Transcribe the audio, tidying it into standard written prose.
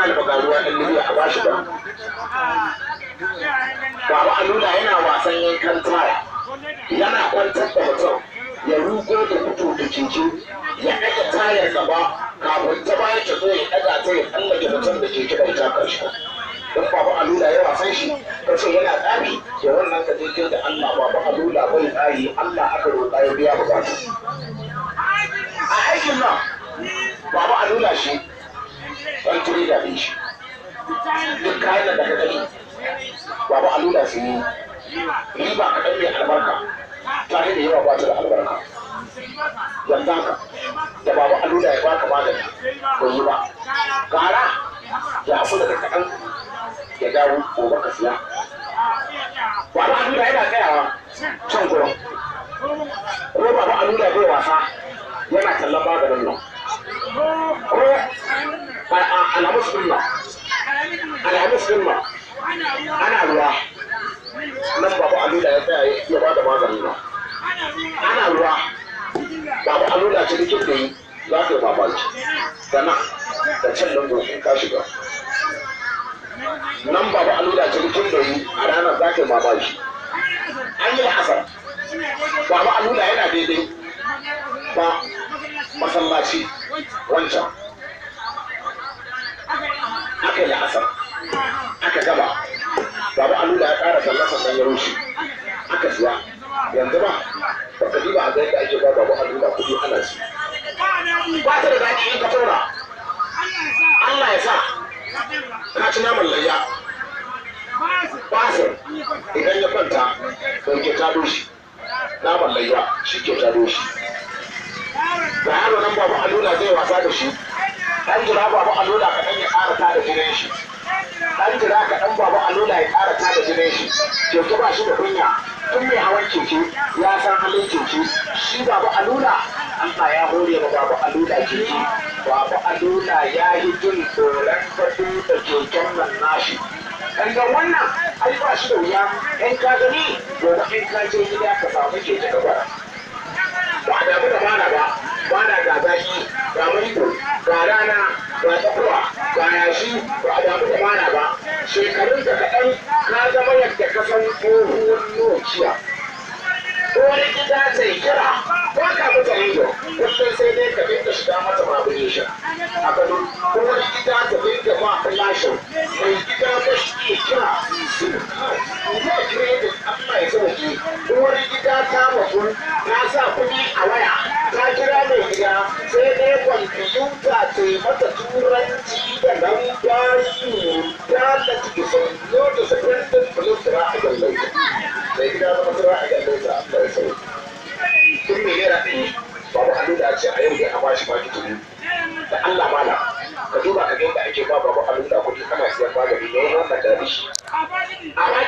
albaga ruwa ɗan libya a bashi ba. Baba Alula yana wasan yankan taya, yana kwantar da mutum ya rugo da fito da keke ya ɗaga tayar gaba kafin ta bayan ta zo ya ɗaga ta ya tsallake mutum da keke bai taka shi. Don Baba Alula ya wasan shi kace yana tsari da wannan ka je da Allah Baba Alula bai tsari Allah aka roƙa ya biya bukatu. A aikin nan Baba Alula shi ɗan turi da shi duk kayan da ka gani Baba Alula su yi riba kaɗan mai albarka tare da yawa ba ta da albarka. Yanzu haka da Baba Alula ya baka magani bai yi ba gara ya hafu daga kaɗan ya dawo gobe ka siya. Baba Alula yana tsayawa can gurin ko Baba Alula bai wasa yana kallon maganin nan ko alhamis ɗin nan ana ruwa nan Baba Alula ya tsaya ya ba da maganin nan ana ruwa Baba Alula cikin da yi za ka yi mamaki da nan da can nan in ka shiga nan Baba Alula cikin da yi a ranar za ka yi mamaki. An yi la'asar Baba Alula yana daidai ba masallaci wancan aka yi la'asar aka gaba Baba Alula ya ƙara sallah sannan ya rushe aka siya. Yanzu ba baka ji ba a gaida ake ba Baba Alula kuɗi ana ci ba ta da daɗi in ka tura Allah ya sa ka ci naman layya basir idan ya kwanta don ke tado shi naman layya shi ke tado shi. Da yaro nan Baba Alula zai wasa da shi ɗan jira Baba Alula kaɗan ya ƙara ta da jinin shi ɗan jira kaɗan Baba Alula ya ƙara ta da jinin shi. Keke ba shi da kunya tun mai hawan keke ya san halin keke shi Baba Alula Allah ya hore ma Baba Alula keke. Baba Alula ya yi jin tsoron faɗo da keken nan nashi. Ga wannan ai ba shi da wuya in ka gani gobe in ka je gida ka samu keke ka bara. Ba da mu da bana ga zaki ga maiko ga rana ga tsakuwa ga yashi ba a damu da bana ba. Shekarun da kaɗan ka zama yadda ka san tsohuwar Nokia. Wani gida ta yi kira ba ka mata rido kullum sai dai ka dinga shiga mata mabunisha a gado ko wani gida ta dinga ma flashin mai gida ba shi ke kira ya kiredin Allah ya sauke. Wani gida ta mutu ta sa kuɗi a waya ta kira mai gida sai dai kwamfiyuta ta yi mata turanci da nan bayi ta da ciki sun zo da sakandin plus ra'ayin laifin mai gida zama tura a yan laifin Allah ya sauke. Tun mai yara ɗin Baba Alula ce a yau dai a bashi baki tuni da Allah mala ka duba ka ga yadda ake ba Baba Alula kuɗi kana siyan magani ne wannan da shi.